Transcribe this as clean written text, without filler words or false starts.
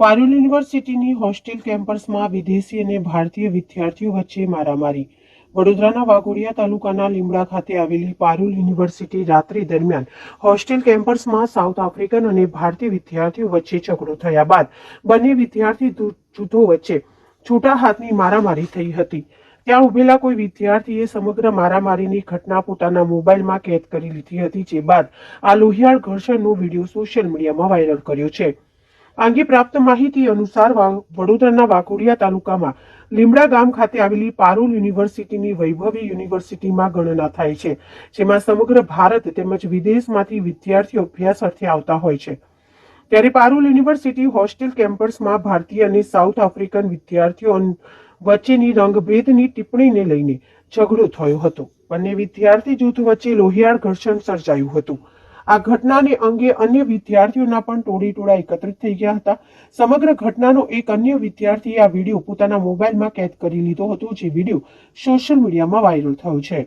પારુલ યુનિવર્સિટીની હોસ્ટેલ કેમ્પસમાં વિદેશી અને ભારતીય વિદ્યાર્થીઓ વચ્ચે મારામારી. વડોદરાના વાઘોડિયા તાલુકાના લીમડા ખાતે આવેલી પારુલ યુનિવર્સિટી રાત્રિ દરમિયાન હોસ્ટેલ કેમ્પસમાં સાઉથ આફ્રિકન અને ભારતીય વિદ્યાર્થીઓ વચ્ચે ઝઘડો થયા બાદ બંને વિદ્યાર્થી જૂથો વચ્ચે છૂટા હાથની મારામારી થઈ હતી. ત્યાં ઉભેલા કોઈ વિદ્યાર્થીએ સમગ્ર મારામારીની ઘટના પોતાના મોબાઈલમાં કેદ કરી લીધી હતી, જે બાદ આ લોહિયાળ ઘર્ષણનો વિડીયો સોશિયલ મીડિયામાં વાયરલ કર્યો છે. અંગે પ્રાપ્ત માહિતી અનુસાર વડોદરાના વાઘોડિયા તાલુકામાં લીમડા ગામ ખાતે આવેલી પારુલ યુનિવર્સિટીની વૈભવી યુનિવર્સિટીમાં ગણના થાય છે, જેમાં સમગ્ર ભારત તેમજ વિદેશમાંથી વિદ્યાર્થીઓ અભ્યાસ અર્થે આવતા હોય છે. ત્યારે પારુલ યુનિવર્સિટી હોસ્ટેલ કેમ્પસમાં ભારતીય અને સાઉથ આફ્રિકન વિદ્યાર્થીઓ વચ્ચેની રંગભેદની ટિપ્પણીને લઈને ઝઘડો થયો હતો. બંને વિદ્યાર્થી જૂથ વચ્ચે લોહિયાળ ઘર્ષણ સર્જાયું હતું. આ ઘટનાને અંગે અન્ય વિદ્યાર્થીઓના પણ ટોળા એકત્રિત થઈ ગયા હતા. સમગ્ર ઘટનાનો એક અન્ય વિદ્યાર્થીએ આ વિડીયો પોતાના મોબાઈલમાં કેદ કરી લીધો હતો, જે વિડીયો સોશિયલ મીડિયામાં વાયરલ થયો છે.